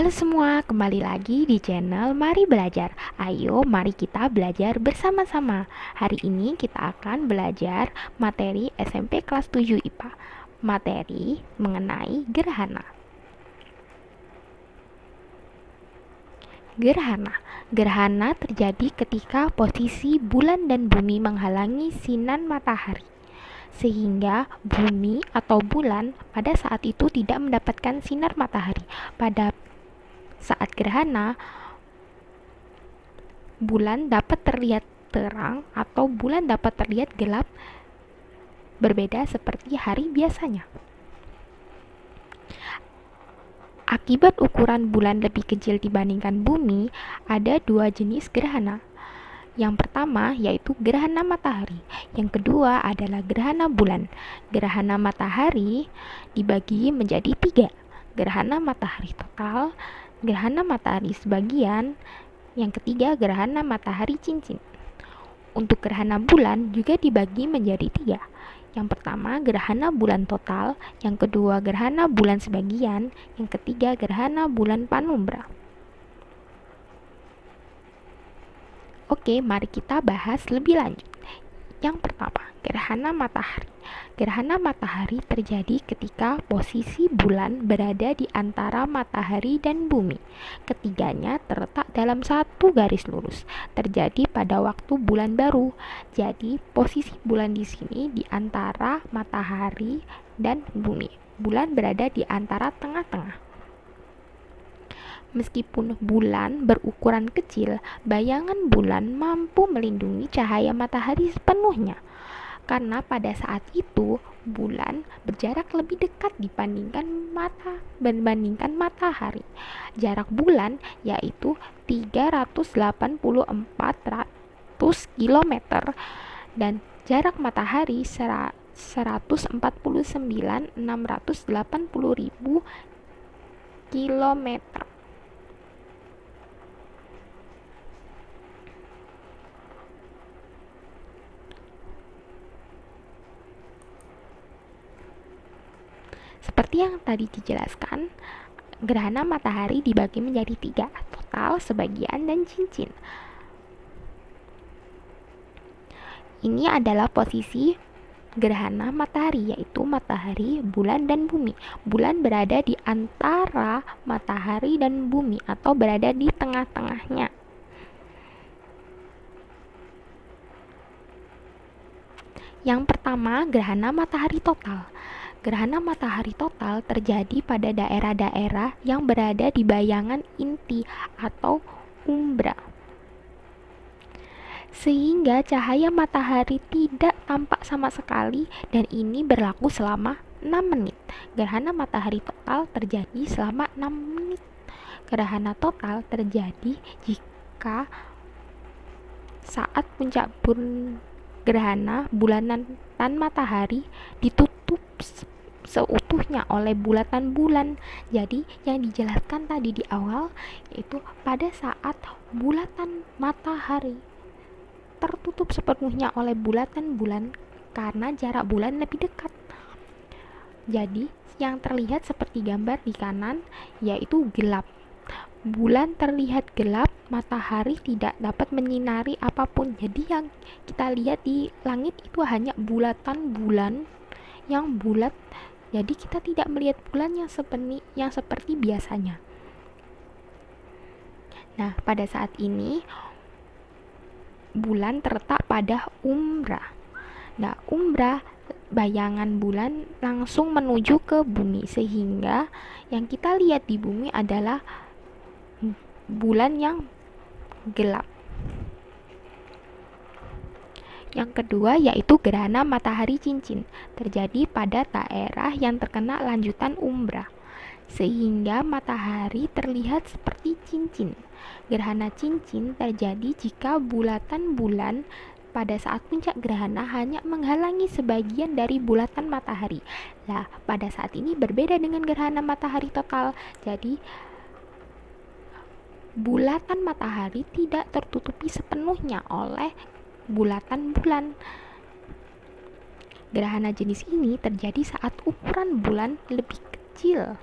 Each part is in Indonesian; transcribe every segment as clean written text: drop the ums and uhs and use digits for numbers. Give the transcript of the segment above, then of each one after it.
Halo semua, kembali lagi di channel Mari Belajar. Ayo, mari kita belajar bersama-sama. Hari ini kita akan belajar materi SMP kelas 7 IPA. Materi mengenai gerhana. Gerhana terjadi ketika posisi bulan dan bumi menghalangi sinar matahari, sehingga bumi atau bulan pada saat itu tidak mendapatkan sinar matahari. Pada saat gerhana, bulan dapat terlihat terang atau bulan dapat terlihat gelap, berbeda seperti hari biasanya. Akibat ukuran bulan lebih kecil dibandingkan bumi, ada dua jenis gerhana. Yang pertama yaitu gerhana matahari, yang kedua adalah gerhana bulan. Gerhana matahari dibagi menjadi tiga: gerhana matahari total, gerhana matahari sebagian, yang ketiga gerhana matahari cincin. Untuk gerhana bulan juga dibagi menjadi tiga. Yang pertama gerhana bulan total, yang kedua gerhana bulan sebagian, yang ketiga gerhana bulan penumbra. Oke, mari kita bahas lebih lanjut. Yang pertama, gerhana matahari. Gerhana matahari terjadi ketika posisi bulan berada di antara matahari dan bumi. Ketiganya terletak dalam satu garis lurus. Terjadi pada waktu bulan baru. Jadi, posisi bulan di sini di antara matahari dan bumi. Bulan berada di antara tengah-tengah. Meskipun bulan berukuran kecil, bayangan bulan mampu melindungi cahaya matahari sepenuhnya. Karena pada saat itu bulan berjarak lebih dekat dibandingkan matahari. Jarak bulan yaitu 384 km dan jarak matahari 149.680.000 km. Seperti yang tadi dijelaskan, gerhana matahari dibagi menjadi tiga: total, sebagian, dan cincin. Ini adalah posisi gerhana matahari, yaitu matahari, bulan, dan bumi. Bulan berada di antara matahari dan bumi atau berada di tengah-tengahnya. Yang pertama, gerhana matahari total. Gerhana matahari total terjadi pada daerah-daerah yang berada di bayangan inti atau umbra, sehingga cahaya matahari tidak tampak sama sekali, dan ini berlaku selama 6 menit. Gerhana matahari total terjadi selama 6 menit. Gerhana total terjadi jika saat puncak gerhana bulanan dan matahari ditutup seutuhnya oleh bulatan bulan. Jadi yang dijelaskan tadi di awal yaitu pada saat bulatan matahari tertutup sepenuhnya oleh bulatan bulan karena jarak bulan lebih dekat. Jadi yang terlihat seperti gambar di kanan yaitu gelap. Bulan terlihat gelap, matahari tidak dapat menyinari apapun. Jadi yang kita lihat di langit itu hanya bulatan bulan yang bulat. Jadi kita tidak melihat bulan yang seperti biasanya. Nah, pada saat ini bulan terletak pada umbra. Nah, umbra bayangan bulan langsung menuju ke bumi, sehingga yang kita lihat di bumi adalah bulan yang gelap. Yang kedua yaitu gerhana matahari cincin, terjadi pada daerah yang terkena lanjutan umbra, sehingga matahari terlihat seperti cincin. Gerhana cincin terjadi jika bulatan bulan pada saat puncak gerhana hanya menghalangi sebagian dari bulatan matahari. Nah, pada saat ini berbeda dengan gerhana matahari total. Jadi bulatan matahari tidak tertutupi sepenuhnya oleh bulatan bulan. Gerhana jenis ini terjadi saat ukuran bulan lebih kecil.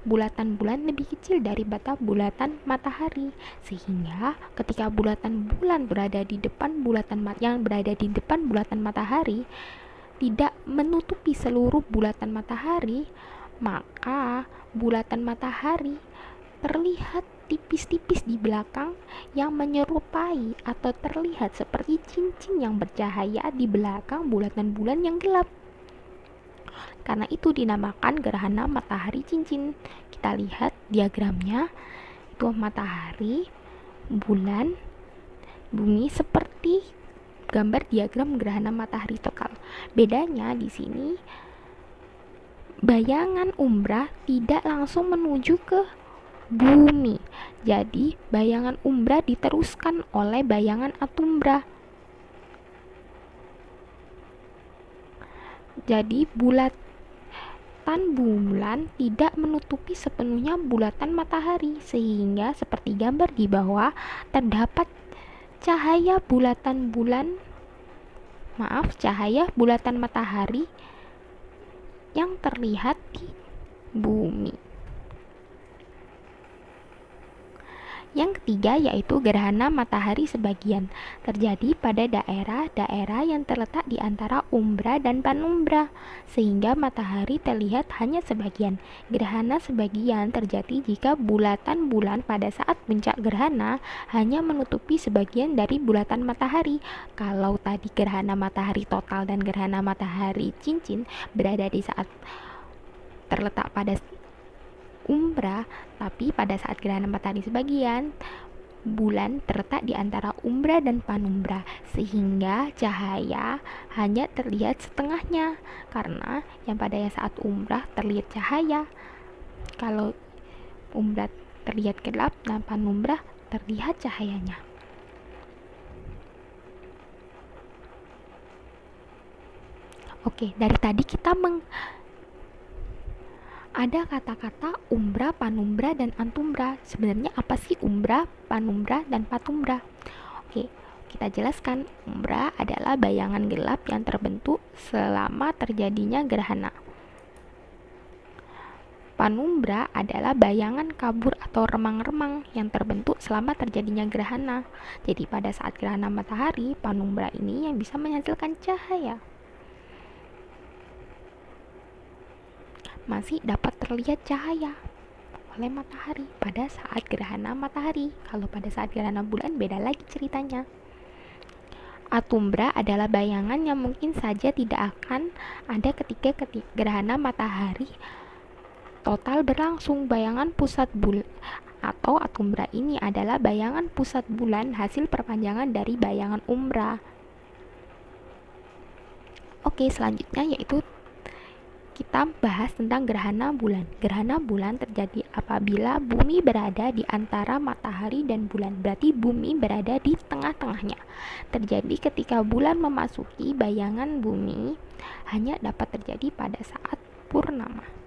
bulatan bulan lebih kecil dari bulatan matahari, sehingga ketika bulatan bulan berada di depan bulatan matahari tidak menutupi seluruh bulatan matahari, maka bulatan matahari terlihat tipis-tipis di belakang yang menyerupai atau terlihat seperti cincin yang bercahaya di belakang bulatan bulan yang gelap. Karena itu dinamakan gerhana matahari cincin. Kita lihat diagramnya, itu matahari, bulan, bumi seperti gambar diagram gerhana matahari total. Bedanya di sini bayangan umbra tidak langsung menuju ke bumi. Jadi bayangan umbra diteruskan oleh bayangan atumbra. Jadi bulatan bulan tidak menutupi sepenuhnya bulatan matahari, sehingga seperti gambar di bawah terdapat cahaya bulatan matahari yang terlihat di bumi. Yang ketiga yaitu gerhana matahari sebagian, terjadi pada daerah-daerah yang terletak di antara umbra dan panumbra, sehingga matahari terlihat hanya sebagian. Gerhana sebagian terjadi jika bulatan bulan pada saat puncak gerhana hanya menutupi sebagian dari bulatan matahari. Kalau tadi gerhana matahari total dan gerhana matahari cincin berada di saat terletak pada umbra, tapi pada saat gerhana matahari sebagian, bulan terletak di antara umbra dan panumbra, sehingga cahaya hanya terlihat setengahnya, karena yang pada saat umbra terlihat cahaya, kalau umbra terlihat gelap dan panumbra terlihat cahayanya. Oke, dari tadi kita ada kata-kata umbra, panumbra, dan antumbra. Sebenarnya apa sih umbra, panumbra, dan patumbra? Oke, kita jelaskan. Umbra adalah bayangan gelap yang terbentuk selama terjadinya gerhana. Panumbra adalah bayangan kabur atau remang-remang yang terbentuk selama terjadinya gerhana. Jadi pada saat gerhana matahari, panumbra ini yang bisa menghasilkan cahaya. Masih dapat terlihat cahaya oleh matahari pada saat gerhana matahari. Kalau pada saat gerhana bulan beda lagi ceritanya. Atumbra adalah bayangan yang mungkin saja tidak akan ada ketika gerhana matahari total berlangsung. Bayangan pusat bulan atau atumbra ini adalah bayangan pusat bulan hasil perpanjangan dari bayangan umbra. Oke, selanjutnya yaitu kita bahas tentang gerhana bulan. Gerhana bulan terjadi apabila bumi berada di antara matahari dan bulan. Berarti bumi berada di tengah-tengahnya. Terjadi ketika bulan memasuki bayangan bumi, hanya dapat terjadi pada saat purnama.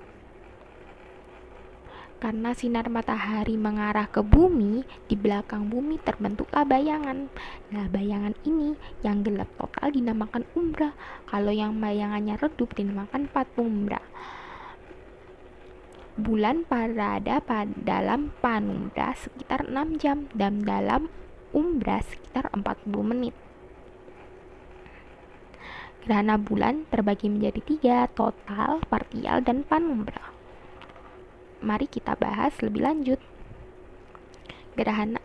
Karena sinar matahari mengarah ke bumi, di belakang bumi terbentuklah bayangan. Nah, bayangan ini yang gelap total dinamakan umbra. Kalau yang bayangannya redup dinamakan patumbra. Bulan berada dalam panumbra sekitar 6 jam dan dalam umbra sekitar 40 menit. Gerhana bulan terbagi menjadi 3, total, parsial, dan panumbra. Mari kita bahas lebih lanjut.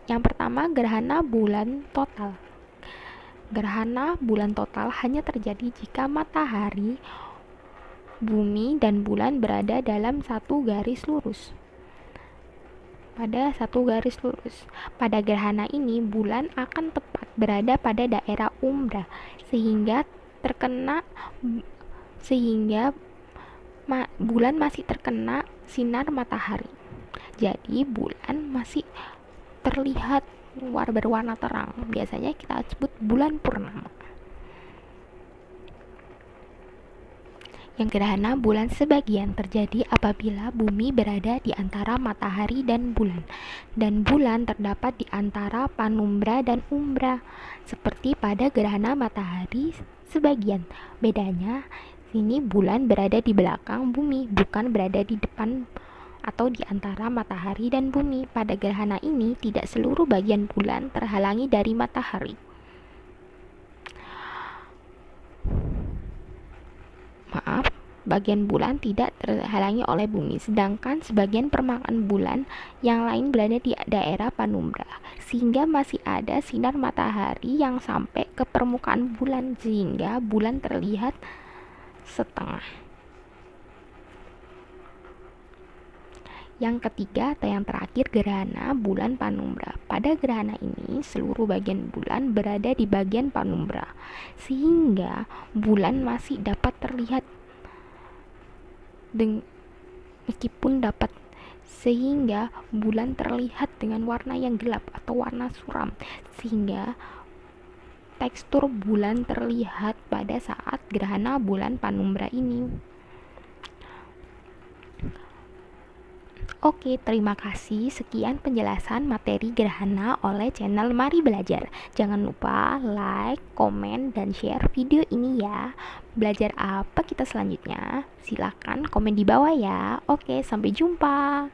Yang pertama, gerhana bulan total. Gerhana bulan total hanya terjadi jika matahari, bumi, dan bulan berada dalam satu garis lurus. Pada gerhana ini, bulan akan tepat berada pada daerah umbra, sehingga bulan masih terkena sinar matahari. Jadi bulan masih terlihat berwarna terang. Biasanya kita sebut bulan purnama. Yang gerhana bulan sebagian terjadi apabila bumi berada di antara matahari dan bulan terdapat di antara panumbra dan umbra, seperti pada gerhana matahari sebagian. Bedanya, sini bulan berada di belakang bumi, bukan berada di depan atau di antara matahari dan bumi. Pada gerhana ini, tidak seluruh bagian bulan terhalangi dari matahari. Maaf, bagian bulan tidak terhalangi oleh bumi, sedangkan sebagian permukaan bulan yang lain berada di daerah penumbra, sehingga masih ada sinar matahari yang sampai ke permukaan bulan, sehingga bulan terlihat setengah. Yang ketiga atau yang terakhir, gerhana bulan penumbra. Pada gerhana ini, seluruh bagian bulan berada di bagian penumbra, sehingga bulan masih dapat terlihat sehingga bulan terlihat dengan warna yang gelap atau warna suram, sehingga tekstur bulan terlihat pada saat gerhana bulan penumbra ini. Oke, terima kasih. Sekian penjelasan materi gerhana oleh channel Mari Belajar. Jangan lupa like, komen, dan share video ini ya. Belajar apa kita selanjutnya? Silakan komen di bawah ya. Oke, sampai jumpa.